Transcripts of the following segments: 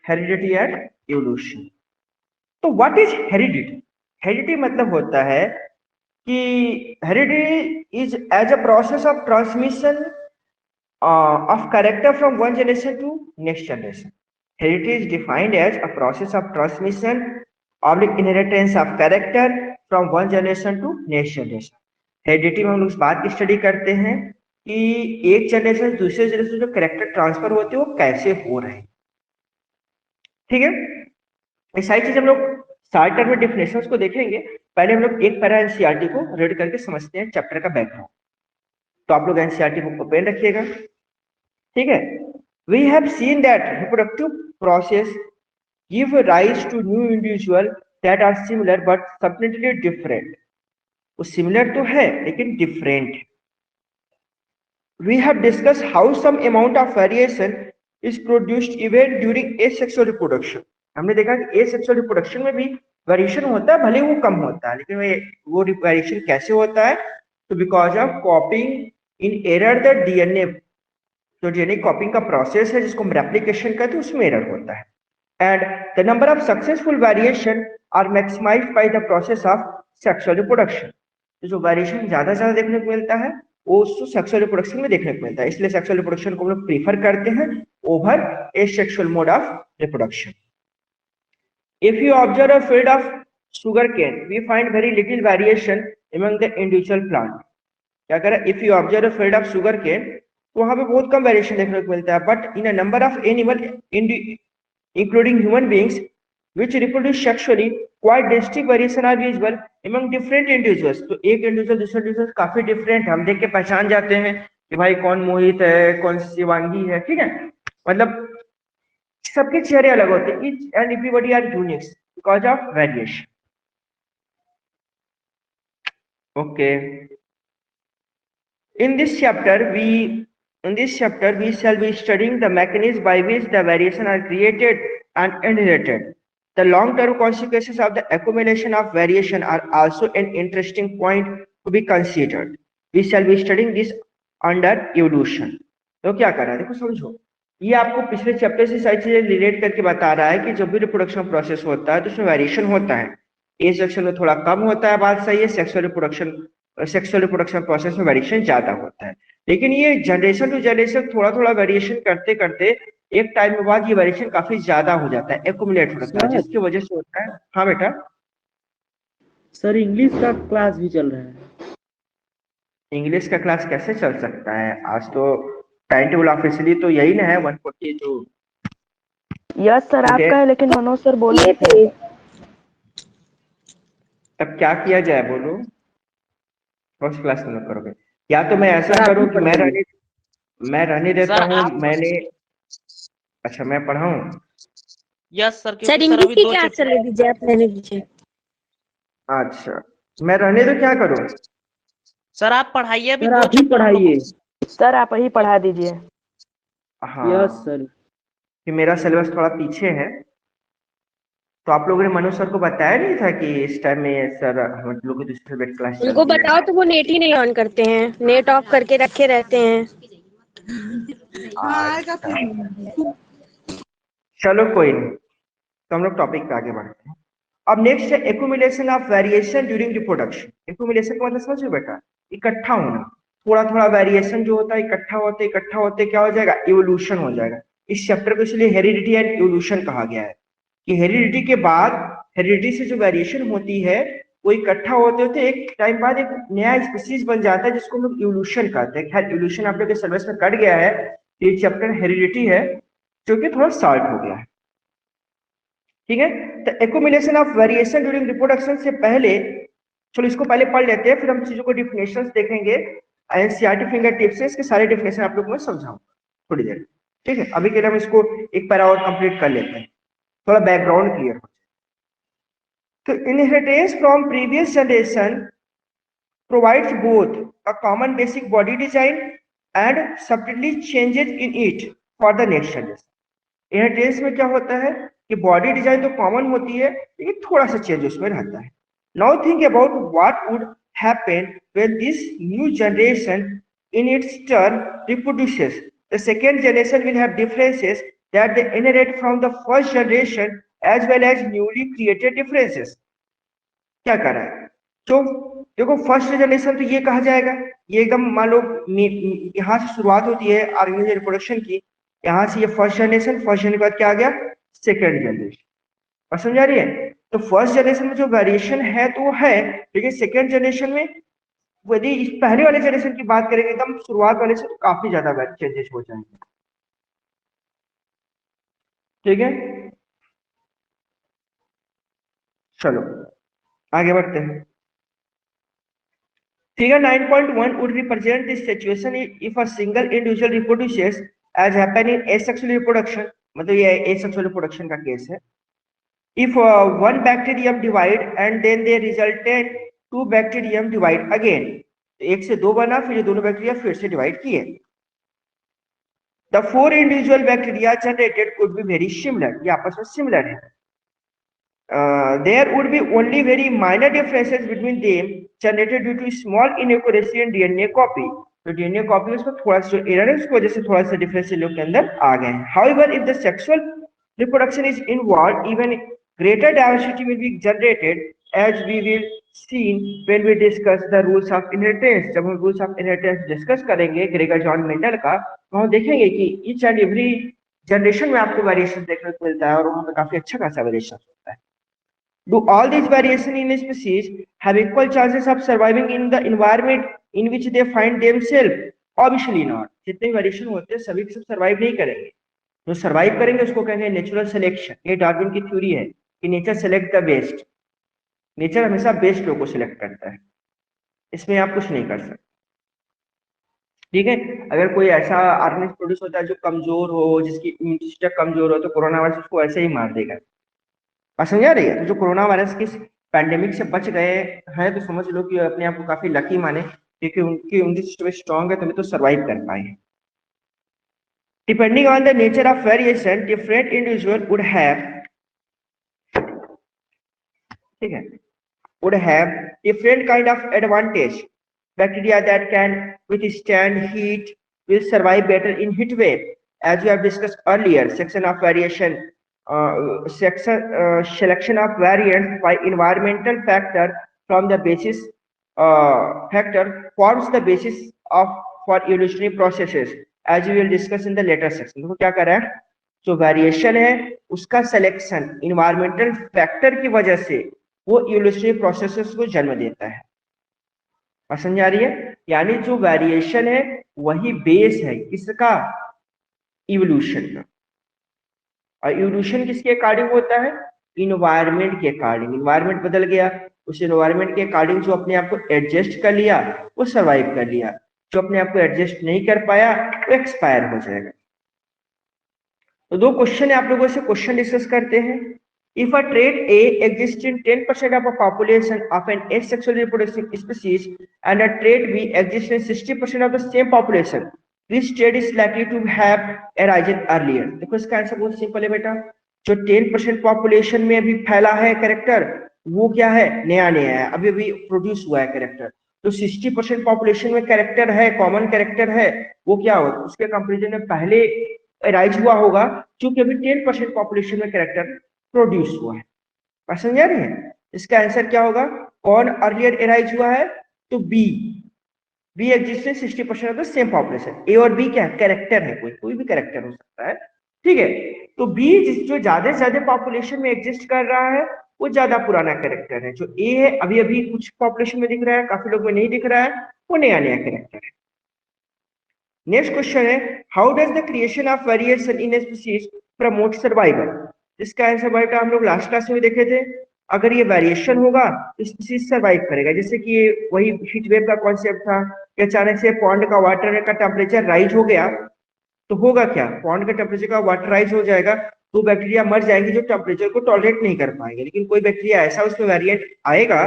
Heredity and evolution. तो what is heredity? Heredity मतलब होता है कि heredity is as a process of transmission of character from one generation to next generation. Heritage is defined as a process of transmission or inheritance of character from one generation to next generation. Heredity में हम लोग इस बात की study करते हैं कि एक जनरेशन से दूसरे जनरेशन जो कैरेक्टर ट्रांसफर होते हैं वो कैसे हो रहे हैं। ठीक है, ये सारी चीज हम लोग शार्ट टर्म में डिफिनेशंस को देखेंगे। पहले हम लोग एक पैरा एनसीईआरटी को रीड करके समझते हैं चैप्टर का बैकग्राउंड। तो आप लोग एनसीईआरटी बुक को पेन रखिएगा। ठीक है, we have seen that reproductive process give rise to new individual that are similar but completely different. वो सिमिलर तो है लेकिन different. We have discussed how some amount of variation is produced even during asexual reproduction. हमने देखा कि asexual reproduction में भी variation होता है, भले वो कम होता है, लेकिन वो वेरिएशन कैसे होता है? तो because of कॉपिंग in error the DNA, जो डीएनए कॉपिंग का प्रोसेस है जिसको हम रेप्लिकेशन कहते हैं, उसमें एरर होता है। And the number of successful variation are maximized by the process of sexual reproduction. जो वेरिएशन ज्यादा से ज्यादा देखने को मिलता है वो उसको सेक्सुअल रिप्रोडक्शन में देखने को मिलता है, इसलिए सेक्सुअल रिप्रोडक्शन को हम लोग प्रीफर करते हैं over asexual mode of reproduction. If you observe a field of sugarcane, we find very little variation among the individual plant. क्या करें? If you observe a field of sugarcane, तो वहां पे बहुत कम वेरिएशन देखने को मिलता है, but in a number of animal including human beings which reproduce sexually, quite distinct variation are visible among different individuals. तो एक इंडिविजुअल दूसरे इंडिविजुअल काफी डिफरेंट, हम देख के पहचान जाते हैं कि भाई कौन मोहित है, कौन शिवांगी है। ठीक है, मतलब सबके चेहरे अलग होते हैं, each and everybody are unique because of variation. Okay, in this chapter we shall be studying the mechanism by which the variation are created and inherited. The long-term consequences of the accumulation of variation are also an interesting point to be considered. We shall be studying this under evolution. तो क्या कर रहा है, देखो समझो, ये आपको पिछले चैप्टर से सारी चीजें रिलेट करके बता रहा है कि जब भी रिप्रोडक्शन प्रोसेस होता है तो उसमें वेरिएशन होता है। ए सेक्शन में थोड़ा कम होता है, बात सही है। सेक्सुअल रिप्रोडक्शन प्रोसेस में वेरिएशन ज्यादा होता है, लेकिन ये जनरेशन टू जनरेशन थोड़ा थोड़ा वेरिएशन करते करते एक टाइम के बाद ये वेरिएशन काफी ज्यादा हो जाता है, एक्यूमुलेट होता है, जिसकी वजह से होता है। हाँ बेटा। सर इंग्लिश का क्लास भी चल रहा है। इंग्लिश का क्लास कैसे चल सकता है? आज तो टाइम टेबल ऑफिशियली तो यही ना है 142। यस सर आपका है, लेकिन मनोज सर बोले थे। अब क्या किया जाए बोलो? फर्स्ट क्लास में करोगे? या तो मैं ऐसा करूं कि मैं रहने देता हूं। मैंने अच्छा मैं पढ़ाऊं? यस सर, सर इंग्लिश की क्लास चलने दीजिए, आप रहने दीजिए। अच्छा मैं रहने तो क्या करूं? सर आप पढ़ाइए, अभी सर दो आप ही चैप्टर पढ़ाइए। सर आप ही पढ़ा दीजिए। हाँ यस सर। कि मेरा सिलेबस थोड़ा पीछे है, तो आप लोगों ने मनोज सर को बताया नहीं था कि इस टाइम में सर हम लोग की दूसरी सब्जेक्ट क्लास चल उनको रही है। बताओ तो वो नेट ही नहीं ऑन करते हैं, नेट ऑफ करके रखे रहते हैं। चलो कोई नहीं, तो हम लोग टॉपिक पे आगे बढ़ते हैं। अब नेक्स्ट है accumulation of variation during reproduction. Accumulation का मतलब समझो बेटा, इकट्ठा होना। थोड़ा थोड़ा वेरिएशन जो होता है इकट्ठा होते क्या हो जाएगा? इवोल्यूशन हो जाएगा। इस चैप्टर को इसलिए हेरिडिटी एंड इवोल्यूशन कहा गया है कि हेरिडिटी के बाद, हेरिडिटी से जो वेरिएशन होती है वो इकट्ठा होते होते एक टाइम बाद एक नया स्पीसीज बन जाता है जिसको हम लोग इवोल्यूशन कहते हैं। खैर इवोल्यूशन आप लोग के सिलेबस में कट गया है, ये चैप्टर हेरिडिटी है जो कि थोड़ा शॉर्ट हो गया है। ठीक है, तो accumulation of variation during reproduction से पहले, चलो इसको पहले पढ़ लेते हैं, फिर हम चीजों को डिफिनेशंस देखेंगे। एनसीईआरटी फिंगर टिप्स से इसके सारे डिफिनेशन आप लोग को मैं समझाऊंगा थोड़ी देर। ठीक है, अभी के लिए हम इसको एक पैरा और कंप्लीट कर लेते हैं, थोड़ा बैकग्राउंड क्लियर हो जाए। तो inheritance from previous generation provides both a common basic body design and subtly changes in it for the next generation. Inheritance में क्या होता है कि बॉडी डिजाइन तो कॉमन होती है लेकिन थोड़ा सा चेंज उसमें रहता है। Now think about what would happen when this new generation in its turn reproduces. The second generation will have differences that they inherit from the first generation as well as newly created differences. क्या कर रहा है? तो देखो first generation तो ये कहा जाएगा, ये एकदम मान लो यहाँ से शुरुआत होती है ऑर्गेनिज्म रिप्रोडक्शन की, यहाँ से ये फर्स्ट जनरेशन के बाद क्या आ गया? Second generation. और समझ आ रही है? तो फर्स्ट जनरेशन में जो वेरिएशन है तो वो है, लेकिन सेकेंड जनरेशन में यदि इस पहले वाले जनरेशन की बात करेंगे एकदम शुरुआत वाले से, तो काफी ज्यादा चेंजेस हो जाएंगे। ठीक है, चलो आगे बढ़ते हैं। Figure 9.1 would represent this situation if a single individual reproduces as happen in asexual reproduction, मतलब ये asexual reproduction का केस है। If one bacterium divide and then they resultant two bacterium divide again, एक से दो बना, फिर ये दोनों बैक्टीरिया फिर से डिवाइड किए। The four individual bacteria generated could be very similar, ये आपस में सिमिलर है। There would be only very minor differences between them generated due to small inaccuracy in DNA copy. तो DNA copy में उसमें थोड़ा सा एरर है, उसकी वजह से थोड़ा सा डिफरेंस लोग के अंदर आ गए हैं। However, if the sexual reproduction is involved, even greater diversity will be generated, as we will see when we discuss the rules of inheritance. जब हम rules of inheritance डिस्कस करेंगे ग्रेगर जॉन मेंडल का, तो हम देखेंगे कि each and every generation में आपको वेरिएशन देखने को मिलता है और वहाँ पे काफी अच्छा खासा वेरिएशन होता है। Do all these variation in a species have equal chances of surviving in the environment in which they find themselves? Obviously not. जितने वेरिएशन होते हैं सभी सब सर्वाइव नहीं करेंगे, जो सर्वाइव करेंगे उसको कहेंगे नेचुरल सिलेक्शन। ये डार्विन की थ्योरी है कि nature select the best, nature हमेशा बेस्ट लोगों को सिलेक्ट करता है, इसमें आप कुछ नहीं कर सकते। ठीक है, अगर कोई ऐसा ऑर्गेनिज्म प्रोड्यूस होता है जो कमजोर हो, जिसकी इम्यूनिटी सिस्टम कमजोर हो, तो कोरोना वायरस उसको ऐसे ही मार देगा। बात समझ आ रही है? तो जो कोरोना वायरस की पैंडेमिक से बच गए हैं तो समझ लो कि अपने आप को काफी लकी माने, क्योंकि उनकी इम्यूनिटी सिस्टम स्ट्रांग है, तो सर्वाइव कर पाए। Depending on the nature of variation, different individual would have, ठीक है, would have different kind of advantage. Bacteria that can withstand heat will survive better in heat wave, as we have discussed earlier. Section of variation, selection of variants by environmental factor from the basis factor forms the basis of for evolutionary processes, as we will discuss in the later section. तो क्या कर रहा है? जो variation है उसका selection environmental factor की वजह से वो इवोल्यूशनरी प्रोसेसेस को जन्म देता है। समझ आ रही है? यानी जो वेरिएशन है वही बेस है किसका? इवोल्यूशन का। और इवोल्यूशन किसके अकॉर्डिंग होता है? इन्वायरमेंट के अकॉर्डिंग। इन्वायरमेंट बदल गया, उस इन्वायरमेंट के अकॉर्डिंग जो अपने आप को एडजस्ट कर लिया वो सर्वाइव कर लिया, जो अपने आप को एडजस्ट नहीं कर पाया वो एक्सपायर हो जाएगा। तो दो क्वेश्चन है, आप लोगों से क्वेश्चन डिस्कस करते हैं। If a trait A exists in 10% of a population of an asexual reproducing species and a trait B exists in 60% of the same population, which trait is likely to have arisen earlier? देखो इसका answer बहुत simple है बेटा। जो 10% population में अभी फैला है कैरेक्टर वो क्या है? नया नया है, अभी अभी प्रोड्यूस हुआ है कैरेक्टर। तो 60% पॉपुलेशन में कैरेक्टर है, कॉमन कैरेक्टर है, वो क्या होगा? उसके कंपेरिजन में पहले राइज हुआ होगा, क्योंकि अभी 10% पॉपुलेशन में कैरेक्टर प्रोड्यूस हुआ है। बात समझ आ रही है? इसका आंसर क्या होगा? कौन अर्लियर एराइज हुआ है? तो B exist in 60% of the same population. A और बी क्या है? कैरेक्टर है, कोई भी कैरेक्टर हो सकता है। ठीक है, तो बी जो ज्यादा से ज्यादा पॉपुलेशन में एग्जिस्ट कर रहा है वो ज्यादा पुराना कैरेक्टर है। जो ए है अभी अभी कुछ पॉपुलेशन में दिख रहा है, काफी लोग में नहीं दिख रहा है, वो नया नया कैरेक्टर है। नेक्स्ट क्वेश्चन है, how does the creation of variation in A species promote survival? इसका आंसर बेटा हम लोग लास्ट क्लास में देखे थे। अगर ये वेरिएशन होगा तो स्पीशीज सर्वाइव करेगा। जैसे कि ये वही हीट वेव का कॉन्सेप्ट था कि अचानक से पॉन्ड का वाटर का टेम्परेचर राइज हो गया तो होगा क्या? पॉन्ड का टेम्परेचर का वाटर राइज हो जाएगा तो बैक्टीरिया मर जाएंगे जो टेम्परेचर को टॉलरेट नहीं कर पाएंगे। लेकिन कोई बैक्टीरिया ऐसा उसमें वेरिएंट आएगा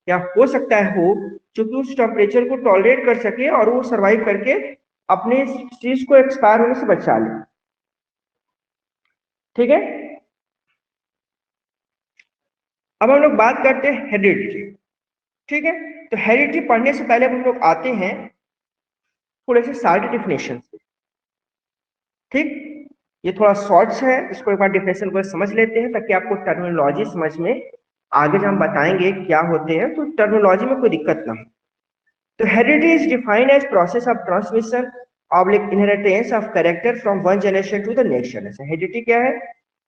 या हो सकता है हो जो कि उस टेम्परेचर को टॉलरेट कर सके और वो सर्वाइव करके अपने चीज को एक्सपायर होने से बचा ले। ठीक है, अब हम लोग बात करते हैं हेरिडिटी। ठीक है, तो हेरिडिटी पढ़ने से पहले हम लोग आते हैं थोड़े से शार्ट डेफिनेशन से। ठीक, ये थोड़ा शॉर्ट्स है, इसको एक बार डिफिनेशन को समझ लेते हैं ताकि आपको टर्मिनोलॉजी समझ में आगे जब हम बताएंगे क्या होते हैं तो टर्मिनोलॉजी में कोई दिक्कत ना हो। तो heredity is defined as process of transmission oblique inheritance of character from one generation to the next generation. Heredity क्या है?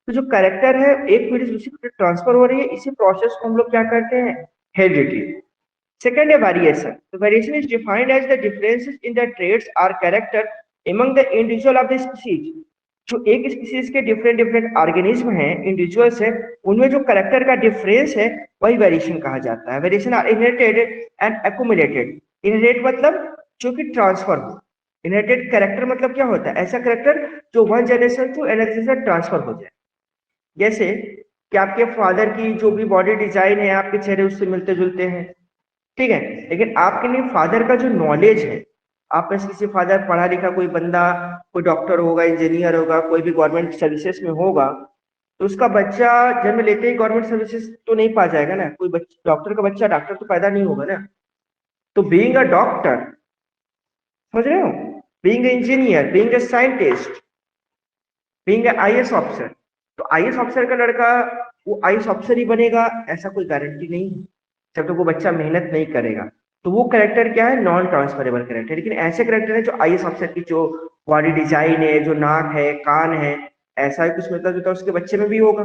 तो जो कैरेक्टर है एक पीढ़ी से दूसरी पीढ़ी ट्रांसफर हो रही है, इसी प्रोसेस को हम लोग क्या करते हैं? हेरिडिटी। सेकंड है वेरिएशन। तो variation is defined as the differences in the traits और character among the individual of the species। जो एक स्पीसीज के डिफरेंट डिफरेंट ऑर्गेनिज्म हैं, इंडिविजुअल्स हैं, उनमें जो कैरेक्टर का डिफरेंस है वही वेरिएशन कहा जाता है। Variation are inherited and accumulated. Inherit मतलब जो कि ट्रांसफर हो। इनहेरिटेड कैरेक्टर मतलब क्या होता है? ऐसा कैरेक्टर जो one generation to another generation transfer हो जाए। जैसे कि आपके फादर की जो भी बॉडी डिजाइन है आपके चेहरे उससे मिलते जुलते हैं, ठीक है, लेकिन आपके लिए फादर का जो नॉलेज है, आप में से किसी फादर पढ़ा लिखा कोई बंदा, कोई डॉक्टर होगा, इंजीनियर होगा, कोई भी गवर्नमेंट सर्विसेज में होगा, तो उसका बच्चा जन्म लेते ही गवर्नमेंट सर्विसेज तो नहीं पा जाएगा ना। कोई डॉक्टर का बच्चा डॉक्टर तो पैदा नहीं होगा ना। तो बीइंग अ डॉक्टर, समझ रहे हो, being a engineer, being a scientist, being a IAS officer, तो आईएएस ऑफिसर का लड़का वो आईएएस ऑफिसर ही बनेगा ऐसा कोई गारंटी नहीं है, जब तक वो बच्चा मेहनत नहीं करेगा। तो वो कैरेक्टर क्या है? Non transferable character. लेकिन ऐसे कैरेक्टर है जो आईएएस ऑफिसर की जो बॉडी डिजाइन है, जो नाक है, कान है, ऐसा ही कुछ मिलता जुलता उसके बच्चे में भी होगा,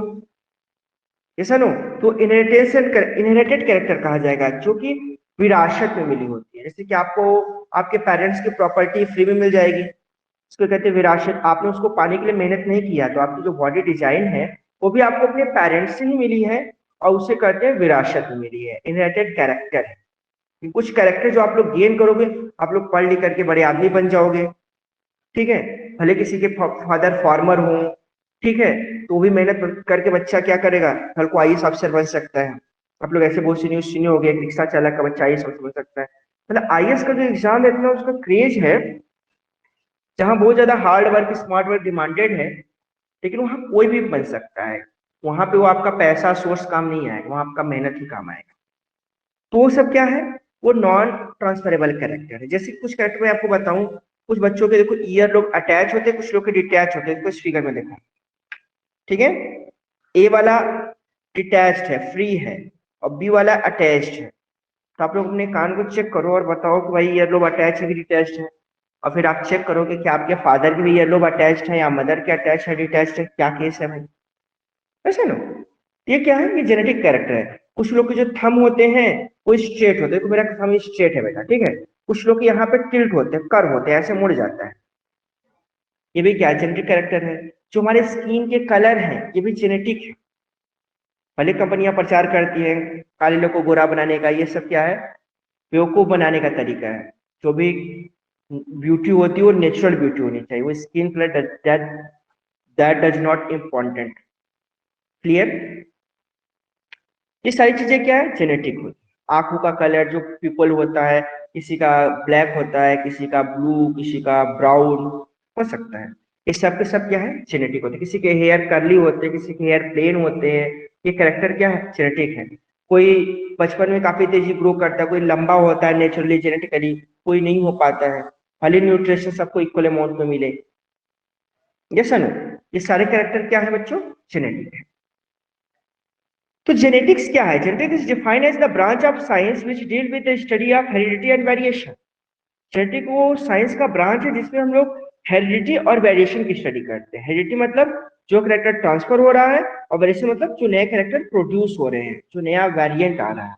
ऐसा नो। तो इनहेरिटेड कैरेक्टर कहा जाएगा जो कि विरासत में मिली होती है। जैसे कि आपको आपके पेरेंट्स की प्रॉपर्टी फ्री में मिल जाएगी, उसको कहते हैं विरासत। आपने उसको पाने के लिए मेहनत नहीं किया, तो आपकी जो बॉडी डिजाइन है वो भी आपको अपने पेरेंट्स से ही मिली है और उसे कहते हैं विरासत में मिली है। इनहेरिटेड कैरेक्टर है। कुछ कैरेक्टर जो आप लोग गेन करोगे, आप लोग पढ़ लिख करके बड़े आदमी बन जाओगे, ठीक है, भले किसी के फादर फार्मर हो, ठीक है, तो भी मेहनत करके बच्चा क्या करेगा? कल को आईएएस ऑफिसर बन सकता है। आप लोग ऐसे बहुत सी न्यूज सुने होंगे, एक रिक्शा चालक का बच्चा आईएएस ऑफिसर बन सकता है। मतलब आईएएस का जो एग्जाम है इतना उसका क्रेज है, जहां बहुत ज्यादा hard work smart work demanded है, लेकिन वहां कोई भी बन सकता है। वहां पे वो आपका पैसा सोर्स काम नहीं आएगा, वहां आपका मेहनत ही काम आएगा। तो वो सब क्या है? वो नॉन ट्रांसफरेबल कैरेक्टर है। जैसे कुछ कैरेक्टर मैं आपको बताऊं, कुछ बच्चों के देखो ईयर लोग अटैच होते हैं, कुछ लोग के डिटैच होते हैं। कुछ फिगर में देखो, ठीक है, ए वाला डिटैच्ड है, फ्री है, और बी वाला अटैच्ड है। तो आप लोग अपने कान को चेक करो और बताओ कि भाई ईयर लोब अटैच है कि डिटैच्ड है। और फिर आप चेक करोगे कि आपके फादर की भी ईयर लोब अटैच्ड है या मदर के अटैच है, डिटैच्ड है, क्या केस है भाई? ऐसा नो। ये क्या है? ये जेनेटिक कैरेक्टर है। कुछ लोग के जो थंब होते हैं वो स्ट्रेट होते हैं, तो मेरा थंब स्ट्रेट है बेटा, ठीक है। कुछ लोग के यहाँ पे टिल्ट होते हैं, कर्व होते हैं, ऐसे मुड़ जाता है, ये भी क्या जेनेटिक कैरेक्टर है। जो हमारे स्किन के कलर हैं ये भी जेनेटिक है। भले कंपनियां प्रचार करती हैं काले लोग को गोरा बनाने का, ये सब क्या है? बेवकूफ बनाने का तरीका है। जो भी ब्यूटी होती है वो नेचुरल ब्यूटी होनी चाहिए, वो skin colour that does not important. Clear? ये सारी चीजें क्या है? जेनेटिक होती है। आंखों का कलर जो पीपल होता है, किसी का ब्लैक होता है, किसी का ब्लू, किसी का ब्राउन हो सकता है। ये सब के सब क्या है? जेनेटिक होते हैं। किसी के हेयर कर्ली होते हैं, किसी के हेयर प्लेन होते हैं, ये कैरेक्टर क्या है? जेनेटिक है। कोई बचपन में काफी तेजी ग्रो करता है, कोई लंबा होता है नेचुरली जेनेटिकली, कोई नहीं हो पाता है। भले न्यूट्रिशन सबको इक्वल अमाउंट में मिले, यस नो। ये सारे कैरेक्टर क्या है बच्चों? जेनेटिक है। तो जेनेटिक्स क्या है? Genetics is defined as the branch of science which deal with the study of heredity and variation. Genetic वो साइंस का ब्रांच है जिसमें हम लोग हेरिडिटी और वेरिएशन की स्टडी करते हैं। हेरिडिटी मतलब जो कैरेक्टर ट्रांसफर हो रहा है, और वेरिएशन मतलब जो नए कैरेक्टर प्रोड्यूस हो रहे हैं, जो नया वेरिएंट आ रहा है,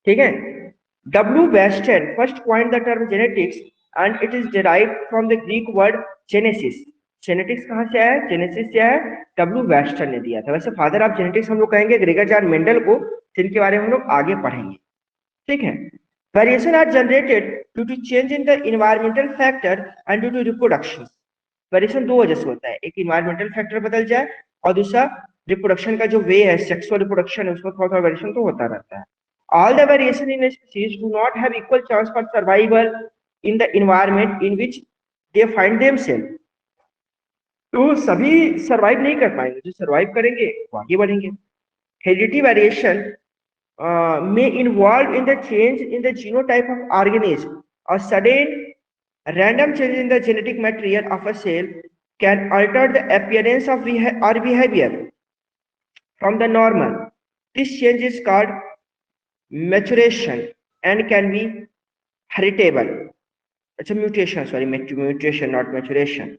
ठीक है। W. Weston first coined the term genetics and it is derived from the Greek word genesis। Genetics कहाँ से आया है? जेनेसिस से आया है, W. वेस्टन ने दिया था। वैसे फादर ऑफ जेनेटिक्स हम लोग कहेंगे ग्रेगर जॉन मेंडल को, जिनके बारे में हम लोग आगे पढ़ेंगे, ठीक है। Variation are generated due to change in the environmental factor and due to reproduction. Variation दो वजह से होता है, एक इन्वायरमेंटल फैक्टर बदल जाए और दूसरा रिप्रोडक्शन का जो वे है, सेक्सुअल रिप्रोडक्शन है, उसमें थोड़ा थोड़ा वेरिएशन तो होता रहता है। All the variation in a species do not have equal chance for survival in the environment in which they find themselves। तो सभी सरवाइव नहीं कर पाएंगे, जो सरवाइव करेंगे वो आगे बढ़ेंगे। Heredity variation may involve in the change in the genotype of organism or sudden random change in the genetic material of a cell can alter the appearance of our behavior from the normal. This change is called maturation and can be heritable. अच्छा mutation, sorry mutation not maturation.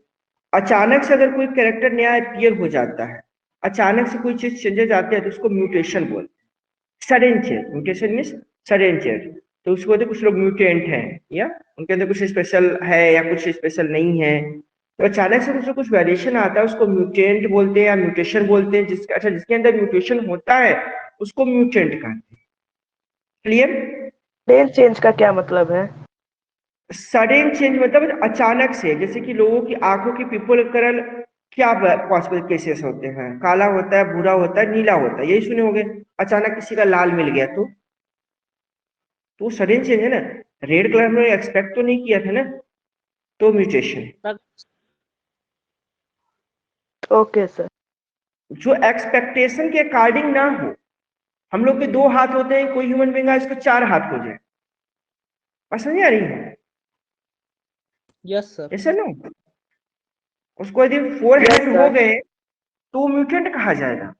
अचानक से अगर कोई character नया appear हो जाता है, अचानक से कोई चीज चेंजेस आते हैं तो उसको म्यूटेशन बोलते हैं। Sudden change, mutation means sudden change. तो उसको बोलते कुछ लोग म्यूटेंट हैं या उनके अंदर कुछ स्पेशल है या कुछ स्पेशल नहीं है। तो अचानक से कुछ वेरिएशन आता है उसको म्यूटेंट बोलते हैं या म्यूटेशन बोलते हैं। जिसके अंदर म्यूटेशन होता है उसको म्यूटेंट कहते हैं। क्लियर? सडन चेंज का क्या मतलब है? सडन चेंज मतलब अचानक से, जैसे कि लोगों की आंखों की पिपल कलर क्या पॉसिबल केसेस होते हैं, काला होता है, भूरा होता है, नीला होता है, यही सुने होंगे। अचानक किसी का लाल मिल गया तो सडन चेंज है ना। रेड कलर में एक्सपेक्ट तो नहीं किया था ना, तो म्यूटेशन। Okay sir. जो एक्सपेक्टेशन के अकॉर्डिंग ना हो, हम लोग के 2 हाथ होते हैं, कोई ह्यूमन बींग है इसको 4 हाथ हो जाए, बस समझ आ रही है? Yes sir. ऐसा ना, उसको यदि 4 Yes, हैंड sir. हो गए तो म्यूटेंट कहा जाएगा।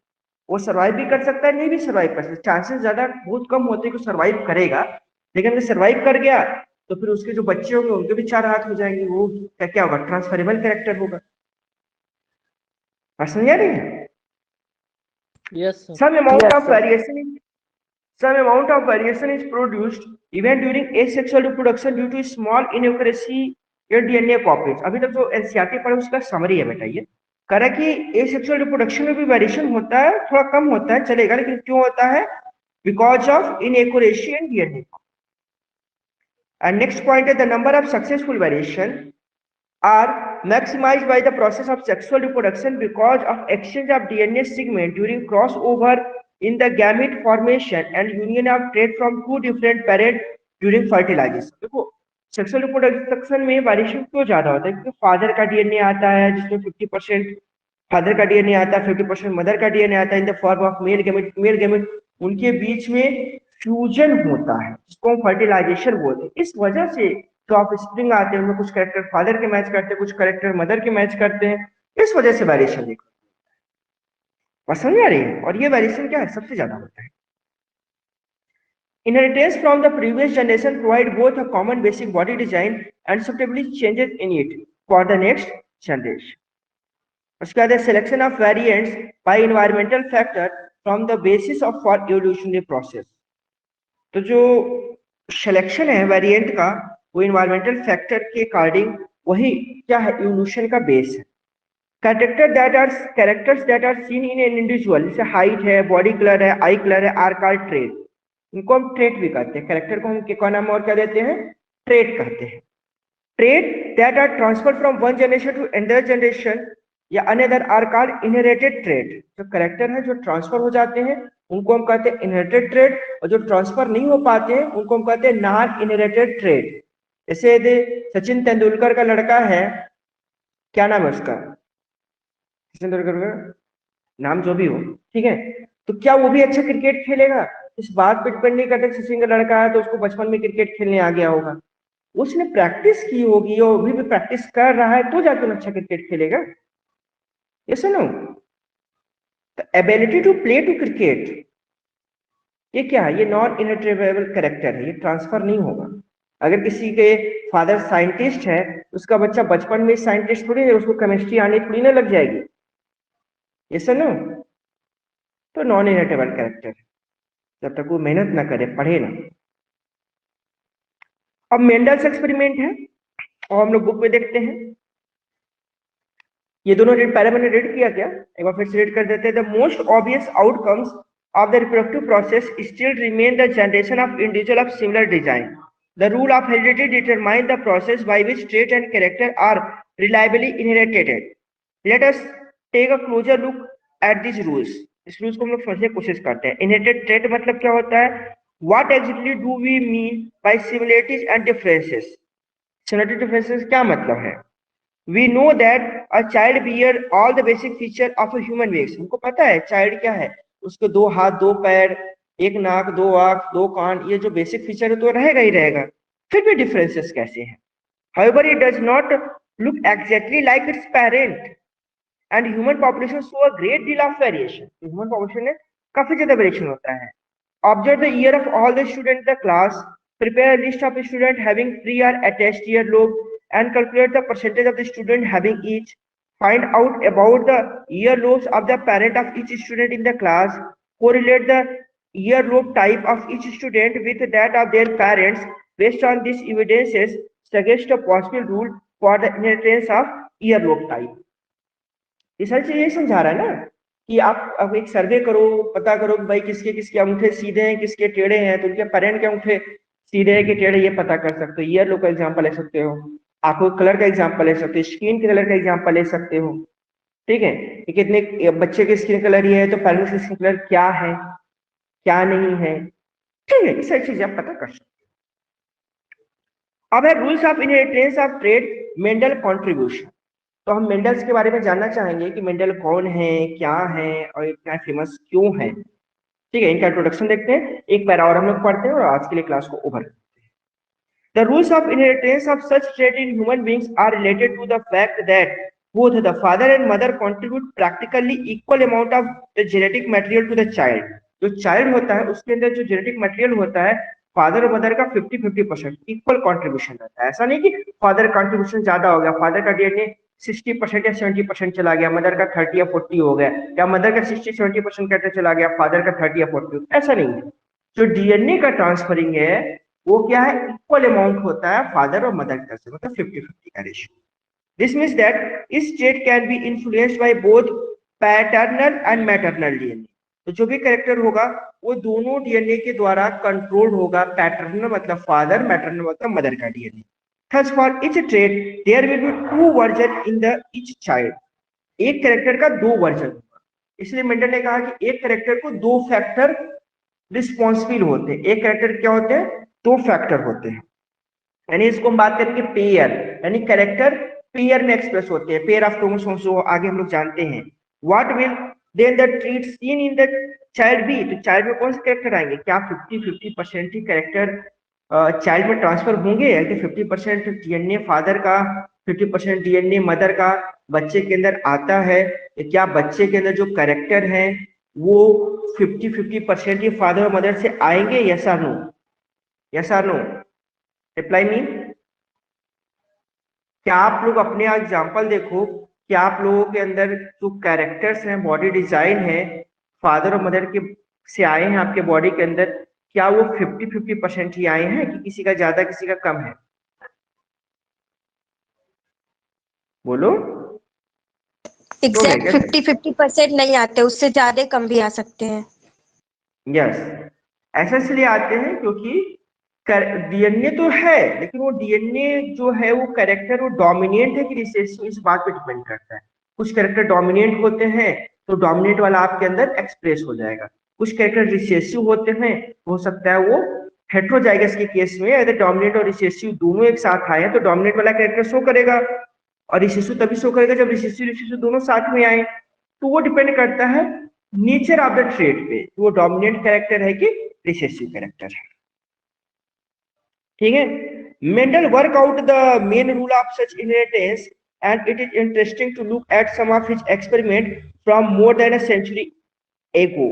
वो सर्वाइव भी कर सकता है, नहीं भी सर्वाइव कर सकता, चांसेस ज्यादा बहुत कम होते हैं कि सर्वाइव करेगा। लेकिन अगर सर्वाइव कर गया तो फिर उसके जो बच्चे होंगे उनके भी 4 हाथ हो जाएंगे। वो क्या होगा? ट्रांसफरेबल कैरेक्टर होगा। बात समझ आ रही है? Yes sir. Some amount Yes, of sir. variation is produced even during asexual reproduction due to small inaccuracy in DNA copies। अभी तक जो एनसीईआरटी पढ़े उसका समरी है बेटा। ये कह रहा है कि एसेक्सुअल रिप्रोडक्शन में भी वेरिएशन होता है, थोड़ा कम होता है चलेगा, लेकिन क्यों होता है? Because of inaccuracy in DNA. And next point है the number of successful variation are maximized by the process of sexual reproduction because of exchange of DNA segment during crossover in the gamete formation and union of trait from 2 different parents during fertilization। देखो sexual reproduction में variation क्यों ज्यादा होता है? क्योंकि father का DNA आता है जिसमें 50% फादर का डीएनए आता है, 50% मदर का डीएनए आता है in the form of male gamete. उनके बीच में फ्यूजन होता है जिसको हम फर्टिलाइजेशन बोलते हैं। इस वजह से जो ऑफ स्प्रिंग आते हैं उनमें कुछ कैरेक्टर फादर के मैच करते हैं, कुछ कैरेक्टर मदर के मैच करते हैं। इस वजह से वेरिएशन देखो, बात समझ आ रही है? और ये वेरिएशन क्या है? सबसे ज्यादा होता है। Inheritance from the previous generation provide both a common basic body design and suitably changes in it for the next generation। उसके बाद selection of variants by environmental factor from the basis of for evolutionary process। तो जो selection है variant का वो environmental factor के according वही क्या है? इवोल्यूशन का बेस है। Characters that are seen in an individual, जैसे हाइट है, बॉडी कलर है, आई कलर है, आर कॉल्ड ट्रेट। इनको हम ट्रेट भी कहते हैं। कैरेक्टर को हम क्या नाम और क्या देते हैं? ट्रेट कहते हैं। Trait that are transfer from one generation to another generation या another are called inherited trait. जो कैरेक्टर है जो ट्रांसफर हो जाते हैं उनको हम कहते हैं इनहेरिटेड ट्रेट, और जो ट्रांसफर नहीं हो पाते हैं उनको हम कहते हैं नॉन इनहेरिटेड ट्रेट। जैसे यदि सचिन तेंदुलकर का लड़का है, क्या नाम है उसका? सचिन तेंदुलकर का नाम जो भी हो, ठीक है, तो क्या वो भी अच्छा क्रिकेट खेलेगा? इस बात पर डिपेंड नहीं करता सचिन का लड़का है तो उसको बचपन में क्रिकेट खेलने आ गया होगा। उसने प्रैक्टिस की होगी और अभी भी प्रैक्टिस कर रहा है तो जाकर अच्छा क्रिकेट खेलेगा। यस और no? Ability to play to cricket ये क्या है? ये नॉन इनहेरिटेबल कैरेक्टर है, ये ट्रांसफर नहीं होगा। अगर किसी के फादर साइंटिस्ट है उसका बच्चा बचपन में साइंटिस्ट थोड़ी है, उसको केमिस्ट्री आने थोड़ी ना लग जाएगी। यस और नो? तो नॉन इनहेरिटेबल कैरेक्टर जब तक वो मेहनत ना करे, पढ़े ना। अब मेंडल्स एक्सपेरिमेंट है और हम लोग बुक में देखते हैं। ये दोनों पहले मैंने रीड किया क्या, एक बार फिर से रीड कर देते हैं। The most obvious outcomes of the reproductive process still remain the generation of individual of similar design. The rule of heredity determines the process by which trait and character are reliably inherited। Let us take a closer look at these rules। इस rules को हम लोग समझने की कोशिश करते हैं। Inherited trait मतलब क्या होता है? What exactly do we mean by similarities and differences? Similarity differences क्या मतलब है? We know that a child bear all the basic feature of a human being। हमको पता है चाइल्ड क्या है, उसके 2 हाथ, 2 पैर, 1 नाक, 2 आंख, 2 कान, ये जो बेसिक फीचर है तो रहेगा ही रहेगा। फिर भी डिफरेंसेस कैसे हैं? However, it does not look exactly like its parent and human population show a great deal of variation. Human population में काफी ज्यादा variation होता है. Observe the year of all the students in the class. Prepare a list of students having pre or attached earlobe and calculate the percentage of the student having each. Find out about the earlobes of the parent of each student in the class. Correlate the earlobe type of each student with that of their parents. Based on these evidences, suggest a possible rule for the inheritance of earlobe type. Research ये समझा रहा है ना कि आप अब एक सर्वे करो, पता करो कि भाई किसके किसके अंगूठे सीधे हैं, किसके टेढ़े हैं, तो उनके पेरेंट के अंगूठे सीधे हैं कि टेढ़े ये पता कर सकते हो. ईयर लो का एग्जांपल ले सकते हो, आंखों कलर का एग्जांपल ले सकते हो, स्किन के कलर का एग्जांपल ले सकते हो. ठीक है, कि कितने बच्चे के स्किन कलर ये है तो पेरेंट्स के स्किन कलर क्या है, क्या नहीं है. ठीक है, ये सारी चीजें आप पता कर सकते हो. अब है rules of inheritance of trade, Mendel contribution. तो हम मेंडल्स के बारे में जानना चाहेंगे कि मेंडल कौन है, क्या है और इतना फेमस क्यों है. ठीक है, इनका इंट्रोडक्शन देखते हैं, एक पैरा और हम लोग पढ़ते हैं और आज के लिए क्लास को ओवर करते हैं. The rules of inheritance of such trait in human beings are related to the fact that both the father and mother contribute practically equal amount of the genetic material to the child. जो child होता है उसके अंदर जो genetic material होता है father और mother का 50-50% इक्वल कंट्रीब्यूशन रहता है. ऐसा नहीं कि फादर कंट्रीब्यूशन ज्यादा हो गया, फादर का डीएनए 60% या 70% चला गया, मदर का 30 या 40 हो गया, या मदर का 60-70% कहते चला गया, फादर का 30 या 40. ऐसा नहीं है. जो डीएनए का ट्रांसफरिंग है वो क्या है, इक्वल अमाउंट होता है फादर और मदर का, मतलब 50-50 का ratio. This means that each trait can be influenced by both paternal and maternal DNA. तो जो भी कैरेक्टर होगा वो दोनों डीएनए के द्वारा कंट्रोल्ड होगा. पैटर्नल मतलब फादर, मैटरनल मतलब मदर का DNA. Thus for each trait there will be two version in the each child. एक कैरेक्टर का दो वर्जन होगा. इसलिए मेंडल ने कहा कि एक कैरेक्टर को दो फैक्टर रिस्पॉन्सिबल होते हैं. एक कैरेक्टर क्या होते हैं, दो फैक्टर होते हैं. यानी इसको हम बात करेंगे पेयर, यानी कैरेक्टर पेयर में एक्सप्रेस होते हैं, पेयर ऑफ क्रोमोसोम्स जो आगे हम लोग जानते हैं. What will then the trait seen in the child be. तो चाइल्ड में कौन से कैरेक्टर आएंगे, क्या 50-50% ही कैरेक्टर चाइल्ड में ट्रांसफर होंगे, या कि 50% डीएनए फादर का 50% डीएनए मदर का बच्चे के अंदर आता है, क्या बच्चे के अंदर जो कैरेक्टर है वो 50-50% ही फादर और मदर से आएंगे, यस और नो, यस और नो, रिप्लाई मी. क्या आप लोग अपने एग्जाम्पल देखो कि आप लोगों के अंदर जो कैरेक्टर्स हैं, बॉडी डिजाइन है, फादर और मदर के से आए हैं आपके बॉडी के अंदर, क्या वो 50-50% ही आए हैं कि किसी का ज्यादा किसी का कम है, बोलो. एग्जैक्ट 50-50% नहीं आते, उससे ज्यादा कम भी आ सकते हैं. यस, ऐसा इसलिए आते हैं क्योंकि डीएनए तो है लेकिन वो डीएनए जो है वो कैरेक्टर वो डोमिनेंट है कि रिसेसिव, इस बात पे डिपेंड करता है. कुछ कैरेक्टर डोमिनेंट होते हैं तो डोमिनेंट वाला आपके अंदर एक्सप्रेस हो जाएगा. कुछ कैरेक्टर रिसेसिव होते हैं, हो सकता है वो हेट्रोजाइगस के केस में अगर डोमिनेंट और रिसेसिव दोनों एक साथ आए तो डोमिनेंट वाला कैरेक्टर शो करेगा और रिसेसिव तभी शो करेगा जब रिसेसिव दोनों साथ में आए. तो वो डिपेंड करता है नेचर ऑफ द ट्रेट पे, वो डोमिनेंट कैरेक्टर है कि रिसेसिव कैरेक्टर है. ठीक है, Mendel work out the main rule of such inheritance and it is interesting to look at some of his experiment from more than a century ago.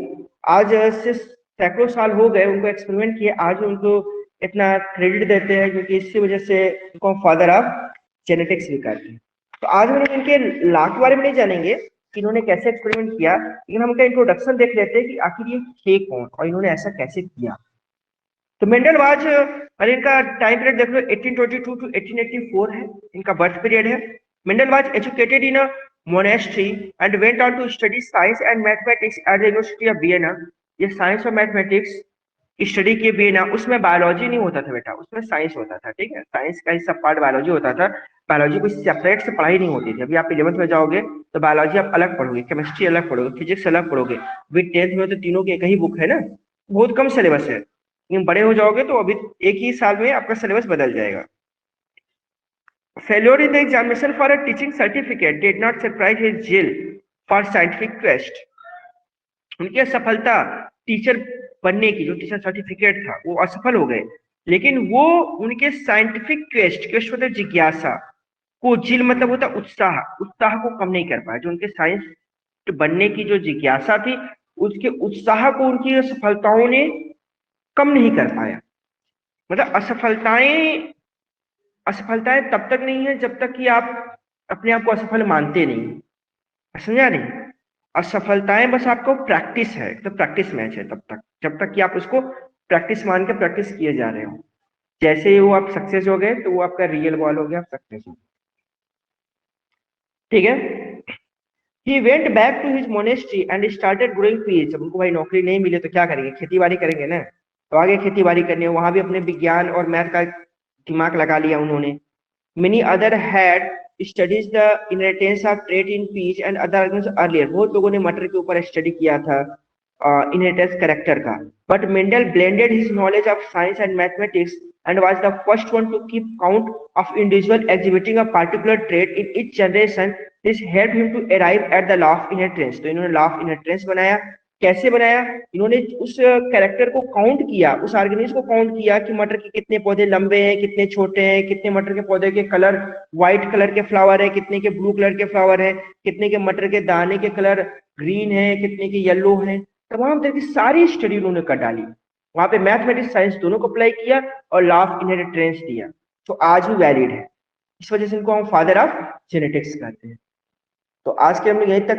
आज से सैकड़ों साल हो गए उनको एक्सपेरिमेंट किए, आज उनको इतना क्रेडिट देते हैं क्योंकि इसी वजह से उनको फादर ऑफ जेनेटिक्स भी कहते हैं. तो आज हम इनके लॉ के बारे में नहीं जानेंगे कि इन्होंने कैसे एक्सपेरिमेंट किया, लेकिन हम इनका इंट्रोडक्शन देख लेते हैं कि आखिर ये थे कौन और इन्होंने ऐसा कैसे किया. तो मेंडल वाज, और इनका टाइम पीरियड देख लो 1822 टू 1884 है इनका बर्थ पीरियड है. Mendel was educated in a monastery and went on to study science and mathematics at the university of Vienna. ये साइंस और मैथमेटिक्स स्टडी किए वियना. उसमें बायोलॉजी नहीं होता था बेटा, उसमें साइंस होता था. ठीक है, साइंस का हिस्सा पार्ट बायोलॉजी होता था. बायोलॉजी कोई सेपरेट से पढ़ाई नहीं होती थी. अभी आप 11th में जाओगे तो बायोलॉजी आप अलग पढ़ोगे, केमिस्ट्री अलग पढ़ोगे, फिजिक्स अलग पढ़ोगे. विद 10th में तो तीनों की एक ही बुक है ना, बहुत कम सिलेबस है. लेकिन बड़े हो जाओगे तो अभी एक ही साल में आपका सिलेबस बदल जाएगा. Failure in the examination for a teaching certificate did not surprise his zeal for scientific quest. उनकी असफलता टीचर बनने की, जो टीचर सर्टिफिकेट था वो असफल हो गए, लेकिन वो उनके साइंटिफिक क्वेस्ट मतलब जिज्ञासा कोजिल मतलब होता है उत्साह, उत्साह को कम नहीं कर पाया, जो उनके साइंस बनने की जो जिज्ञासा थी उसके उत्साह को उनकी सफलताओं ने कम नहीं कर पाया। मतलब असफलताएं, असफलताएं तब तक नहीं है जब तक कि आप अपने आप को असफल मानते नहीं, समझा नहीं। असफलताएं बस आपको प्रैक्टिस है, तो प्रैक्टिस मैच है तब तक, जब तक कि आप उसको प्रैक्टिस मान के प्रैक्टिस किए जा रहे हो। जैसे ही वो आप सक्सेस हो गए तो वो आपका रियल गोल हो गया, आप सक्सेस हो, ठीक है। He went back to his monastery and started growing peas। जब उनको भाई नौकरी नहीं मिले तो क्या करेंगे, खेती बाड़ी करेंगे ना, तो आगे खेती बाड़ी करनी है, वहां भी अपने विज्ञान और मैथ का दिमाग लगा लिया उन्होंने। Many other had studied the inheritance of trait in peas and other organisms earlier। बहुत लोगों ने मटर के ऊपर स्टडी किया था इनहेरिटेंस कैरेक्टर का। But Mendel blended his knowledge of science and mathematics and was the first one to keep count of individual exhibiting a particular trait in each generation। This helped him to arrive at the law of inheritance। तो इन्होंने law of inheritance बनाया। कैसे बनाया, इन्होंने उस character को count किया, उस ऑर्गेनिज्म को काउंट किया कि मटर के कितने पौधे लंबे हैं, कितने छोटे हैं, कितने मटर के पौधे के कलर व्हाइट कलर के फ्लावर है, कितने के ब्लू कलर के फ्लावर है, कितने के मटर के दाने के कलर ग्रीन है, कितने के येलो है। तमाम तरह की सारी स्टडी उन्होंने कर डाली, वहां पे मैथमेटिक्स साइंस दोनों को अप्लाई किया और लॉ ऑफ इनहेरिटेंस दिया, तो आज भी वैलिड है। इस वजह से इनको हम फादर ऑफ जेनेटिक्स कहते हैं। तो आज के हम लोग यहीं तक